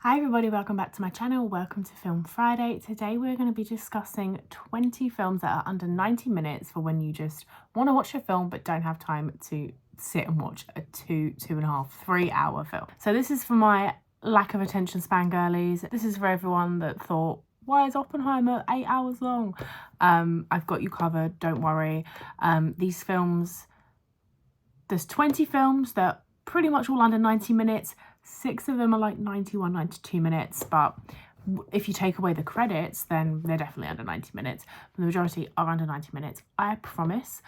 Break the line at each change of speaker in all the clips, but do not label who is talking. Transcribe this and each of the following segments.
Hi everybody, welcome back to my channel. Welcome to Film Friday. Today we're going to be discussing 20 films that are under 90 minutes for when you just want to watch a film but don't have time to sit and watch a 2.5, 3 hour film. So this is for my lack of attention span girlies. This is for everyone that thought, why is Oppenheimer 8 hours long? I've got you covered, don't worry. These films, there's 20 films that are pretty much all under 90 minutes. 6 of them are like 91, 92 minutes, but if you take away the credits, then they're definitely under 90 minutes. The majority are under 90 minutes, I promise.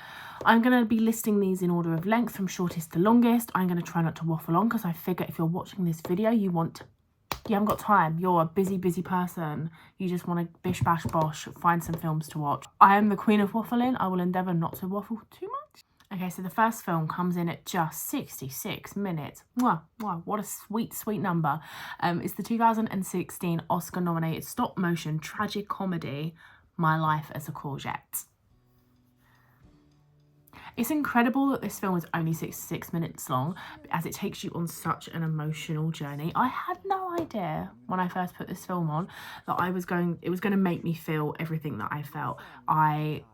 I'm going to be listing these in order of length from shortest to longest. I'm going to try not to waffle on because I figure if you're watching this video, you haven't got time. You're a busy person. You just want to bish bash bosh, find some films to watch. I am the queen of waffling. I will endeavour not to waffle too much. Okay, so the first film comes in at just 66 minutes. Wow, what a sweet number. It's the 2016 Oscar-nominated stop-motion tragic comedy, My Life as a Courgette. It's incredible that this film is only 66 minutes long, as it takes you on such an emotional journey. I had no idea when I first put this film on that it was going to make me feel everything that I felt. I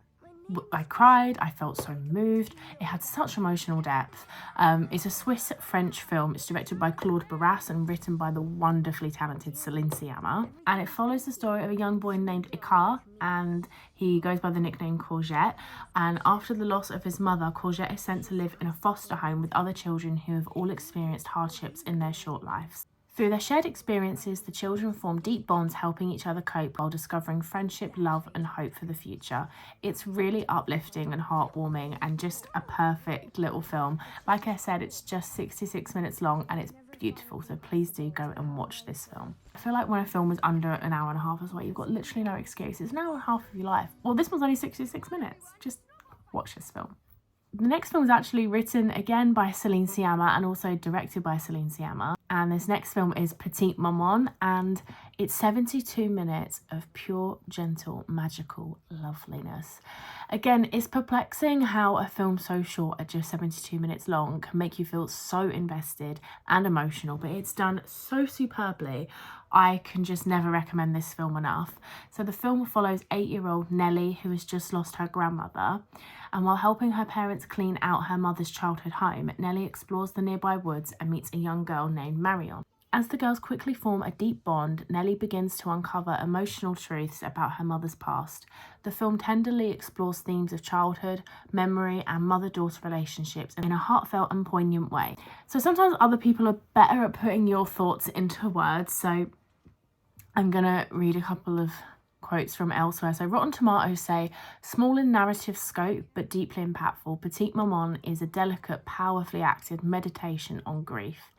cried, I felt so moved. It had such emotional depth. It's a Swiss-French film. It's directed by Claude Barras and written by the wonderfully talented Céline Sciamma. And it follows the story of a young boy named Icar, and he goes by the nickname Courgette. And after the loss of his mother, Courgette is sent to live in a foster home with other children who have all experienced hardships in their short lives. Through their shared experiences, the children form deep bonds, helping each other cope while discovering friendship, love and hope for the future. It's really uplifting and heartwarming and just a perfect little film. Like I said, it's just 66 minutes long and it's beautiful, so please do go and watch this film. I feel like when a film is under an hour and a half as well, you've got literally no excuse. It's an hour and a half of your life. Well, this one's only 66 minutes. Just watch this film. The next film is actually written again by Céline Sciamma and also directed by Céline Sciamma. And this next film is Petite Maman, and it's 72 minutes of pure, gentle, magical loveliness. Again, it's perplexing how a film so short at just 72 minutes long can make you feel so invested and emotional, but it's done so superbly. I can just never recommend this film enough. So the film follows 8-year-old Nellie, who has just lost her grandmother. And while helping her parents clean out her mother's childhood home, Nellie explores the nearby woods and meets a young girl named Marion. As the girls quickly form a deep bond, Nellie begins to uncover emotional truths about her mother's past. The film tenderly explores themes of childhood, memory, and mother-daughter relationships in a heartfelt and poignant way. So sometimes other people are better at putting your thoughts into words, so I'm gonna read a couple of quotes from elsewhere. So Rotten Tomatoes say, small in narrative scope but deeply impactful, Petite Maman is a delicate, powerfully acted meditation on grief.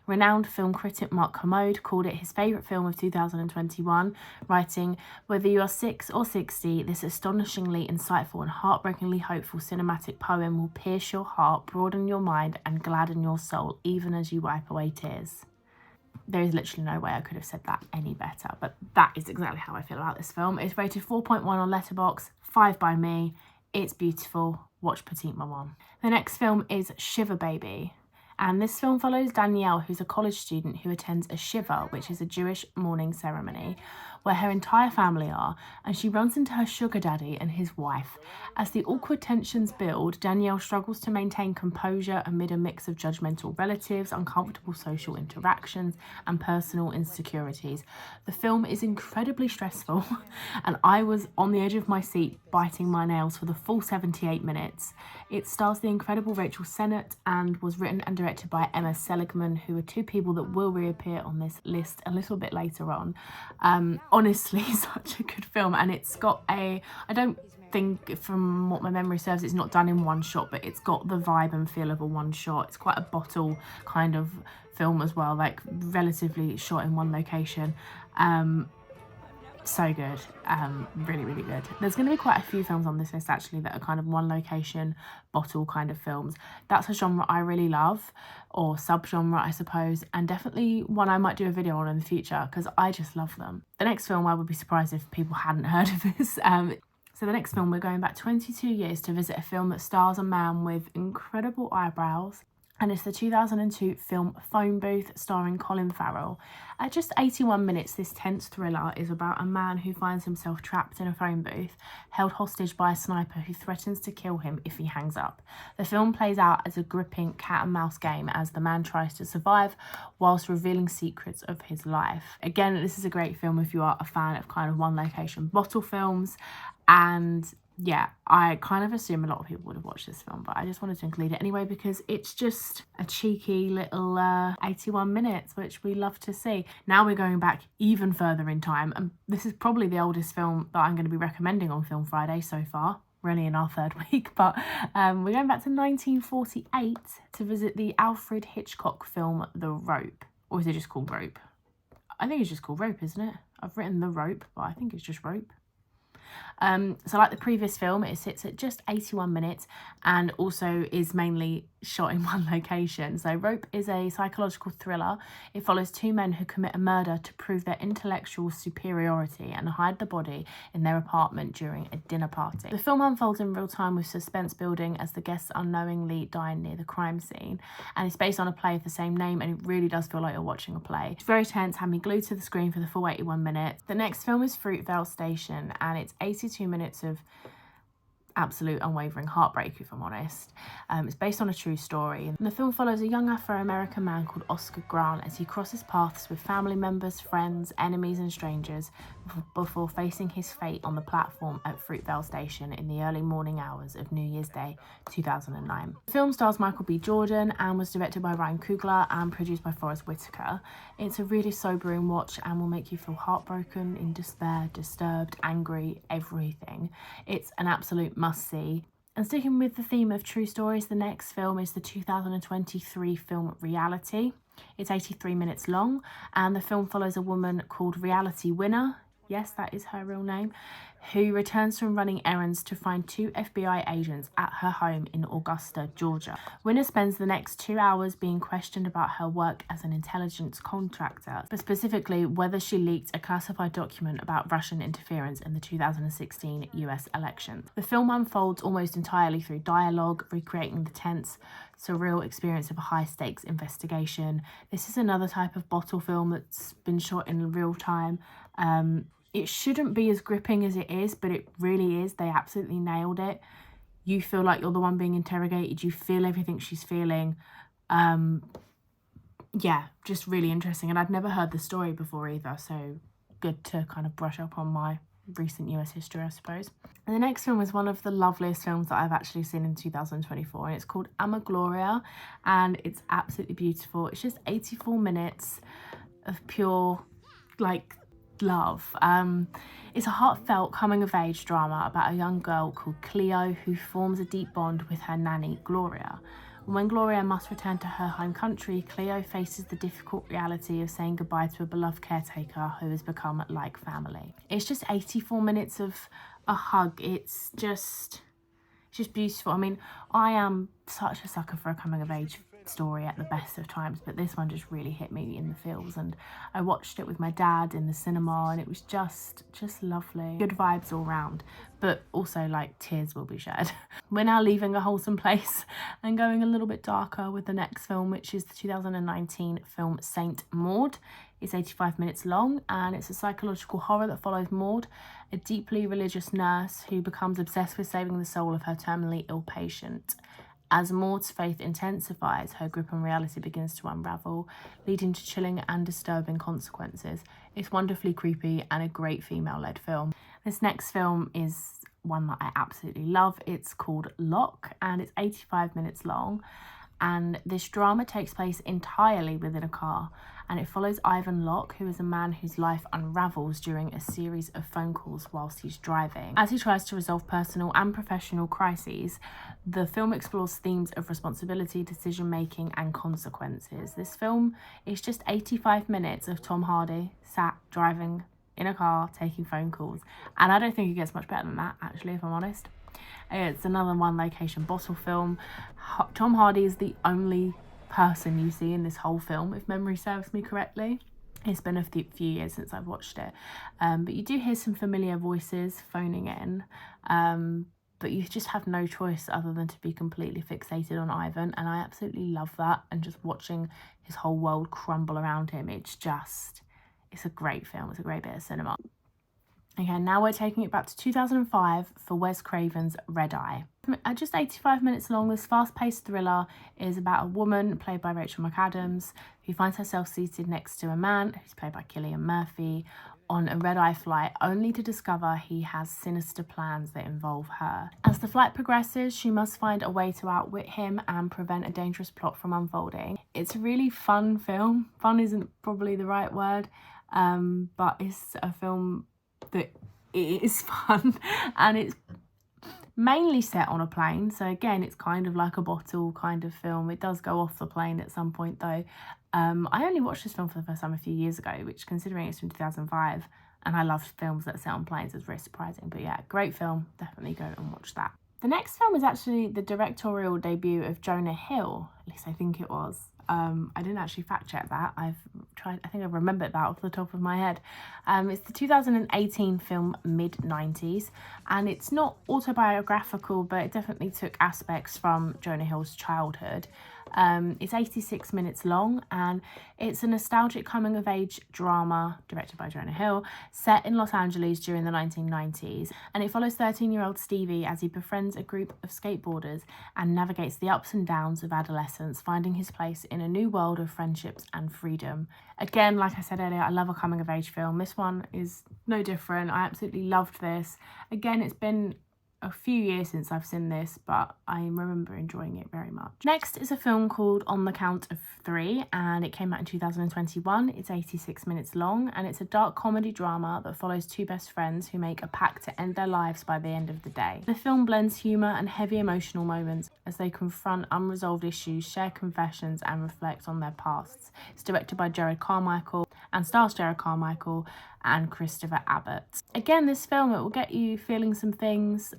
Renowned film critic Mark Kermode called it his favourite film of 2021, writing, whether you are 6 or 60, this astonishingly insightful and heartbreakingly hopeful cinematic poem will pierce your heart, broaden your mind and gladden your soul even as you wipe away tears. There is literally no way I could have said that any better, but that is exactly how I feel about this film. It's rated 4.1 on letterboxd, 5 by me. It's beautiful. Watch Petite Maman. The next film is Shiva Baby. And this film follows Danielle, who's a college student who attends a Shiva, which is a Jewish mourning ceremony, where her entire family are, and she runs into her sugar daddy and his wife. As the awkward tensions build, Danielle struggles to maintain composure amid a mix of judgmental relatives, uncomfortable social interactions, and personal insecurities. The film is incredibly stressful, and I was on the edge of my seat biting my nails for the full 78 minutes. It stars the incredible Rachel Sennett and was written and directed by Emma Seligman, who are two people that will reappear on this list a little bit later on. Honestly, such a good film, and it's got I don't think, from what my memory serves, it's not done in one shot, but it's got the vibe and feel of a one shot. It's quite a bottle kind of film as well, like relatively shot in one location. So good. Really good. There's going to be quite a few films on this list actually that are kind of one location bottle kind of films. That's a genre I really love, or sub-genre I suppose, and definitely one I might do a video on in the future because I just love them. The next film, I would be surprised if people hadn't heard of this. So the next film, we're going back 22 years to visit a film that stars a man with incredible eyebrows, and it's the 2002 film Phone Booth starring Colin Farrell. At just 81 minutes, this tense thriller is about a man who finds himself trapped in a phone booth, held hostage by a sniper who threatens to kill him if he hangs up. The film plays out as a gripping cat and mouse game as the man tries to survive whilst revealing secrets of his life. Again, this is a great film if you are a fan of kind of one location bottle films, and yeah, I kind of assume a lot of people would have watched this film, but I just wanted to include it anyway because it's just a cheeky little 81 minutes, which we love to see. Now we're going back even further in time, and this is probably the oldest film that I'm going to be recommending on Film Friday so far. We're only in our third week, but we're going back to 1948 to visit the Alfred Hitchcock film The Rope. Or is it just called Rope? I think it's just called Rope, isn't it? I've written The Rope, but I think it's just Rope. So like the previous film, it sits at just 81 minutes and also is mainly shot in one location. So Rope is a psychological thriller. It follows two men who commit a murder to prove their intellectual superiority and hide the body in their apartment during a dinner party. The film unfolds in real time with suspense building as the guests unknowingly dine near the crime scene, and it's based on a play of the same name, and it really does feel like you're watching a play. It's very tense, had me glued to the screen for the full 81 minutes. The next film is Fruitvale Station, and it's 82 minutes of absolute unwavering heartbreak, if I'm honest. It's based on a true story, and the film follows a young Afro-American man called Oscar Grant as he crosses paths with family members, friends, enemies and strangers before facing his fate on the platform at Fruitvale Station in the early morning hours of New Year's Day 2009. The film stars Michael B. Jordan and was directed by Ryan Coogler and produced by Forrest Whitaker. It's a really sobering watch and will make you feel heartbroken, in despair, disturbed, angry, everything. It's an absolute must-see. And sticking with the theme of true stories, the next film is the 2023 film Reality. It's 83 minutes long, and the film follows a woman called Reality Winner, yes, that is her real name, who returns from running errands to find two FBI agents at her home in Augusta, Georgia. Winner spends the next 2 hours being questioned about her work as an intelligence contractor, but specifically whether she leaked a classified document about Russian interference in the 2016 US election. The film unfolds almost entirely through dialogue, recreating the tense, surreal experience of a high-stakes investigation. This is another type of bottle film that's been shot in real time. It shouldn't be as gripping as it is, but it really is. They absolutely nailed it. You feel like you're the one being interrogated. You feel everything she's feeling. Yeah, just really interesting. And I'd never heard the story before either, so good to kind of brush up on my recent US history, I suppose. And the next film is one of the loveliest films that I've actually seen in 2024, and it's called Ama Gloria, and it's absolutely beautiful. It's just 84 minutes of pure, like, love. It's a heartfelt coming-of-age drama about a young girl called Cleo who forms a deep bond with her nanny, Gloria. When Gloria must return to her home country, Cleo faces the difficult reality of saying goodbye to a beloved caretaker who has become like family. It's just 84 minutes of a hug. It's just beautiful. I mean, I am such a sucker for a coming-of-age story at the best of times, but this one just really hit me in the feels, and I watched it with my dad in the cinema, and it was just lovely. Good vibes all round, but also like tears will be shed. We're now leaving a wholesome place and going a little bit darker with the next film, which is the 2019 film Saint Maud. It's 85 minutes long, and it's a psychological horror that follows Maud, a deeply religious nurse who becomes obsessed with saving the soul of her terminally ill patient. As Maud's faith intensifies, her grip on reality begins to unravel, leading to chilling and disturbing consequences. It's wonderfully creepy and a great female-led film. This next film is one that I absolutely love. It's called Lock, and it's 85 minutes long. And this drama takes place entirely within a car, and it follows Ivan Locke, who is a man whose life unravels during a series of phone calls whilst he's driving. As he tries to resolve personal and professional crises, the film explores themes of responsibility, decision-making and consequences. This film is just 85 minutes of Tom Hardy sat driving in a car taking phone calls, and I don't think it gets much better than that, actually, if I'm honest. It's another one location bottle film. Tom Hardy is the only person you see in this whole film, if memory serves me correctly. It's been a few years since I've watched it, but you do hear some familiar voices phoning in. but you just have no choice other than to be completely fixated on Ivan, and I absolutely love that. And just watching his whole world crumble around him, it's a great film. It's a great bit of cinema. Okay, now we're taking it back to 2005 for Wes Craven's Red Eye. At just 85 minutes long, this fast-paced thriller is about a woman, played by Rachel McAdams, who finds herself seated next to a man, who's played by Cillian Murphy, on a red-eye flight, only to discover he has sinister plans that involve her. As the flight progresses, she must find a way to outwit him and prevent a dangerous plot from unfolding. It's a really fun film. Fun isn't probably the right word, but it's a film that it is fun, and it's mainly set on a plane, so again it's kind of like a bottle kind of film. It does go off the plane at some point though. I only watched this film for the first time a few years ago, which, considering it's from 2005 and I love films that are set on planes, is very surprising. But yeah, great film, definitely go and watch that. The next film is actually the directorial debut of Jonah Hill, at least I think it was. I didn't actually fact check that. I think I've remembered that off the top of my head. It's the 2018 film Mid-90s, and it's not autobiographical, but it definitely took aspects from Jonah Hill's childhood. It's 86 minutes long, and it's a nostalgic coming-of-age drama directed by Jonah Hill, set in Los Angeles during the 1990s, and it follows 13-year-old Stevie as he befriends a group of skateboarders and navigates the ups and downs of adolescence, finding his place in a new world of friendships and freedom. Again, like I said earlier, I love a coming-of-age film. This one is no different. I absolutely loved this. Again, it's been a few years since I've seen this, but I remember enjoying it very much. Next is a film called On the Count of Three, and it came out in 2021. It's 86 minutes long, and it's a dark comedy drama that follows two best friends who make a pact to end their lives by the end of the day. The film blends humour and heavy emotional moments as they confront unresolved issues, share confessions, and reflect on their pasts. It's directed by Jared Carmichael and stars Jared Carmichael and Christopher Abbott. Again, this film, it will get you feeling some things.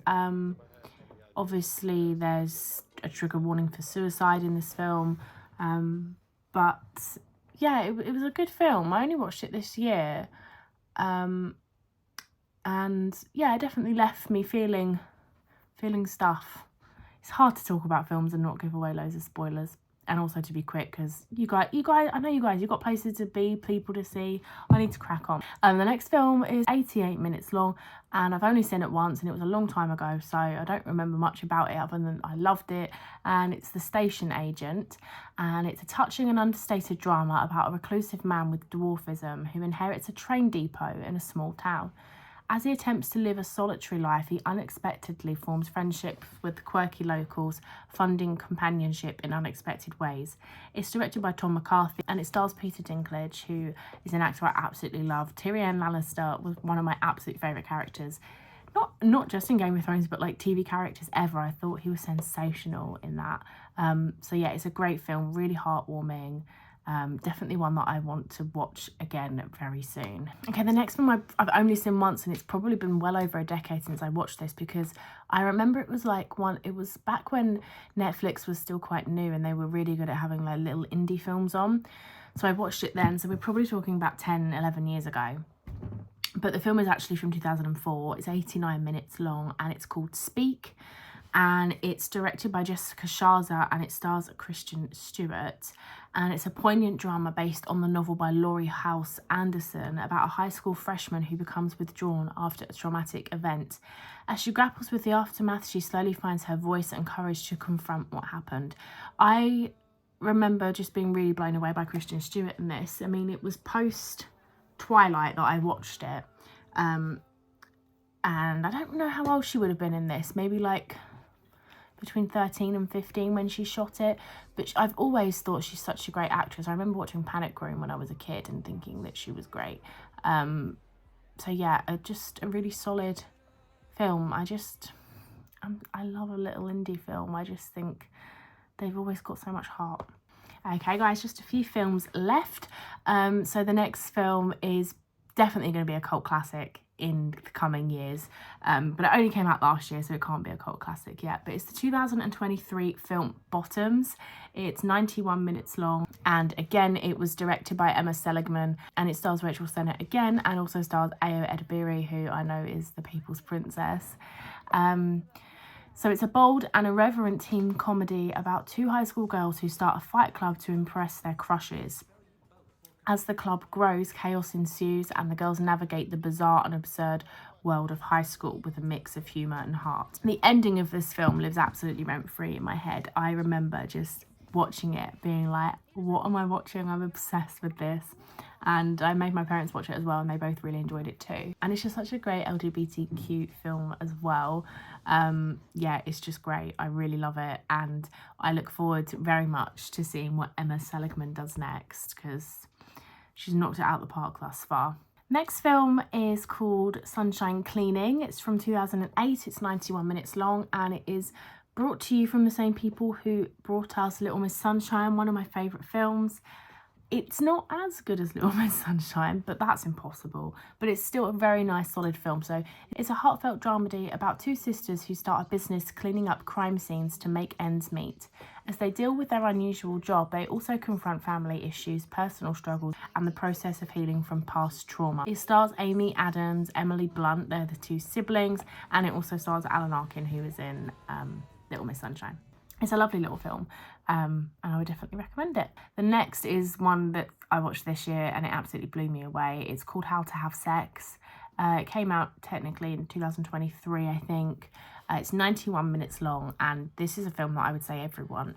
Obviously there's a trigger warning for suicide in this film, but yeah, it was a good film. I only watched it this year, and yeah, it definitely left me feeling stuff. It's hard to talk about films and not give away loads of spoilers, and also to be quick, because you guys, I know you guys, you've got places to be, people to see. I need to crack on. The next film is 88 minutes long, and I've only seen it once, and it was a long time ago, so I don't remember much about it other than I loved it. And it's The Station Agent, and it's a touching and understated drama about a reclusive man with dwarfism who inherits a train depot in a small town. As he attempts to live a solitary life, he unexpectedly forms friendships with quirky locals, funding companionship in unexpected ways. It's directed by Tom McCarthy, and it stars Peter Dinklage, who is an actor I absolutely love. Tyrion Lannister was one of my absolute favourite characters. Not just in Game of Thrones, but like TV characters ever. I thought he was sensational in that. So yeah, it's a great film, really heartwarming. Definitely one that I want to watch again very soon. Okay, the next one I've only seen once, and it's probably been well over a decade since I watched this, because I remember it was back when Netflix was still quite new and they were really good at having like little indie films on. So I watched it then, so we're probably talking about 10, 11 years ago. But the film is actually from 2004. It's 89 minutes long, and it's called Speak. And it's directed by Jessica Sharza, and it stars Kristen Stewart, and it's a poignant drama based on the novel by Laurie House Anderson about a high school freshman who becomes withdrawn after a traumatic event. As she grapples with the aftermath, she slowly finds her voice and courage to confront what happened. I remember just being really blown away by Kristen Stewart in this. I mean, it was post Twilight that I watched it, and I don't know how old she would have been in this, maybe like between 13 and 15 when she shot it, but I've always thought she's such a great actress. I remember watching Panic Room when I was a kid and thinking that she was great. So yeah, just a really solid film. I love a little indie film. I just think they've always got so much heart. Okay guys, just a few films left. So the next film is definitely going to be a cult classic in the coming years, but it only came out last year, so it can't be a cult classic yet. But it's the 2023 film Bottoms. It's 91 minutes long, and again it was directed by Emma Seligman, and it stars Rachel Sennett again, and also stars Ayo Edebiri, who I know is the People's Princess. So it's a bold and irreverent teen comedy about two high school girls who start a fight club to impress their crushes. As the club grows, chaos ensues and the girls navigate the bizarre and absurd world of high school with a mix of humour and heart. The ending of this film lives absolutely rent-free in my head. I remember just watching it being like, what am I watching? I'm obsessed with this. And I made my parents watch it as well, and they both really enjoyed it too. And it's just such a great LGBTQ film as well. Yeah, it's just great. I really love it, and I look forward very much to seeing what Emma Seligman does next, because she's knocked it out of the park thus far. Next film is called Sunshine Cleaning. It's from 2008. It's 91 minutes long, and it is brought to you from the same people who brought us Little Miss Sunshine, one of my favourite films. It's not as good as Little Miss Sunshine, but that's impossible. But it's still a very nice, solid film. So it's a heartfelt dramedy about two sisters who start a business cleaning up crime scenes to make ends meet. As they deal with their unusual job, they also confront family issues, personal struggles, and the process of healing from past trauma. It stars Amy Adams, Emily Blunt, they're the two siblings, and it also stars Alan Arkin, who is in Little Miss Sunshine. It's a lovely little film, and I would definitely recommend it. The next is one that I watched this year and it absolutely blew me away. It's called How to Have Sex. It came out technically in 2023, I think. It's 91 minutes long, and this is a film that I would say everyone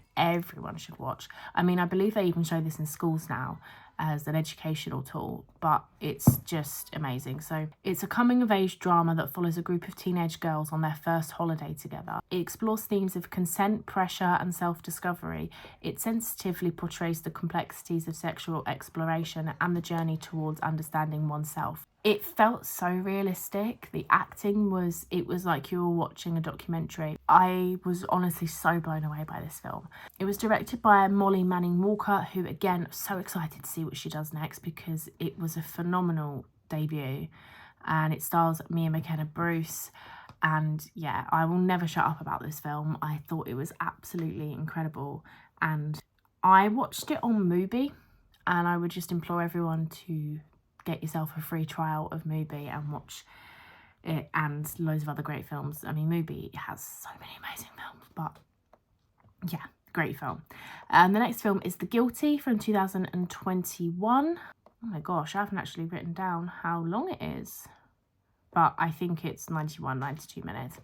should watch. I mean, I believe they even show this in schools now as an educational tool, but it's just amazing. So it's a coming-of-age drama that follows a group of teenage girls on their first holiday together. It explores themes of consent, pressure, and self-discovery. It sensitively portrays the complexities of sexual exploration and the journey towards understanding oneself. It felt so realistic. The acting was like you were watching a documentary. I was honestly so blown away by this film. It was directed by Molly Manning Walker, who, again, I'm so excited to see what she does next because it was a phenomenal debut. And it stars Mia McKenna Bruce. And yeah, I will never shut up about this film. I thought it was absolutely incredible. And I watched it on Mubi, and I would just implore everyone to get yourself a free trial of Mubi and watch it, and loads of other great films. I mean, Mubi has so many amazing films, but yeah, great film. The next film is The Guilty from 2021. Oh my gosh, I haven't actually written down how long it is, but I think it's 92 minutes.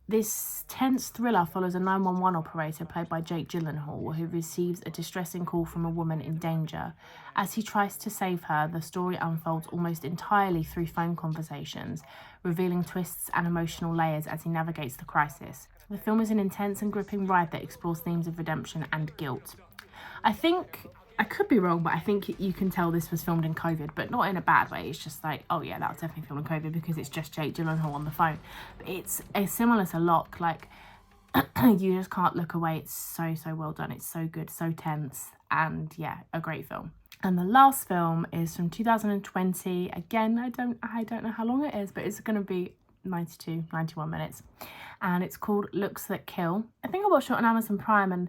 This tense thriller follows a 911 operator played by Jake Gyllenhaal, who receives a distressing call from a woman in danger. As he tries to save her, the story unfolds almost entirely through phone conversations, revealing twists and emotional layers as he navigates the crisis. The film is an intense and gripping ride that explores themes of redemption and guilt. I could be wrong, but I think you can tell this was filmed in COVID, but not in a bad way. It's just like, oh yeah, that was definitely filmed in COVID because it's just Jake Gyllenhaal on the phone. But it's similar to Locke, like you just can't look away. It's so well done. It's so good, so tense, and yeah, a great film. And the last film is from 2020. Again, I don't know how long it is, but it's going to be 91 minutes. And it's called Looks That Kill. I think I watched it on Amazon Prime, and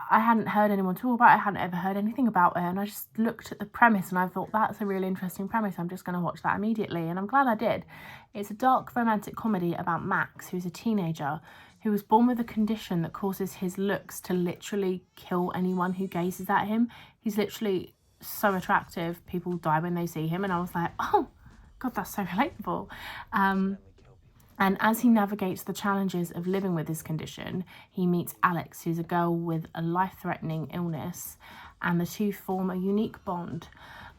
I hadn't heard anyone talk about it. I hadn't ever heard anything about it, and I just looked at the premise and I thought, that's a really interesting premise. I'm just going to watch that immediately, and I'm glad I did. It's a dark romantic comedy about Max, who's a teenager who was born with a condition that causes his looks to literally kill anyone who gazes at him. He's literally so attractive. People die when they see him, and I was like, oh God, that's so relatable. And as he navigates the challenges of living with this condition, he meets Alex, who's a girl with a life-threatening illness, and the two form a unique bond.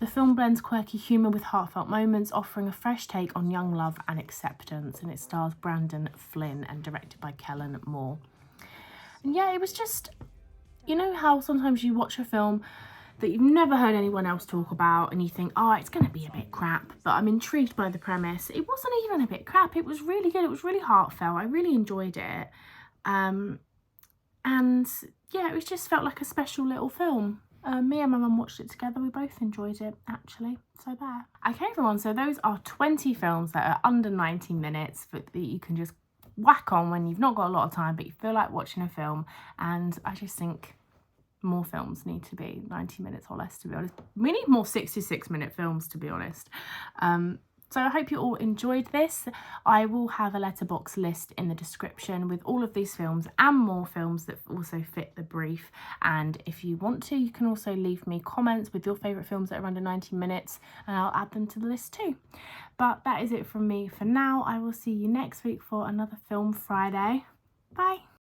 The film blends quirky humour with heartfelt moments, offering a fresh take on young love and acceptance, and it stars Brandon Flynn and directed by Kellen Moore. And yeah, it was just, you know how sometimes you watch a film that you've never heard anyone else talk about and you think, oh, it's going to be a bit crap, but I'm intrigued by the premise. It wasn't even a bit crap. It was really good. It was really heartfelt. I really enjoyed it. And yeah, it just felt like a special little film. Me and my mum watched it together. We both enjoyed it, actually. So there. Okay, everyone. So those are 20 films that are under 90 minutes that you can just whack on when you've not got a lot of time, but you feel like watching a film. And I just think more films need to be 90 minutes or less, to be honest. We need more 66-minute films, to be honest. So I hope you all enjoyed this. I will have a letterbox list in the description with all of these films and more films that also fit the brief. And if you want to, you can also leave me comments with your favourite films that are under 90 minutes and I'll add them to the list too. But that is it from me for now. I will see you next week for another Film Friday. Bye.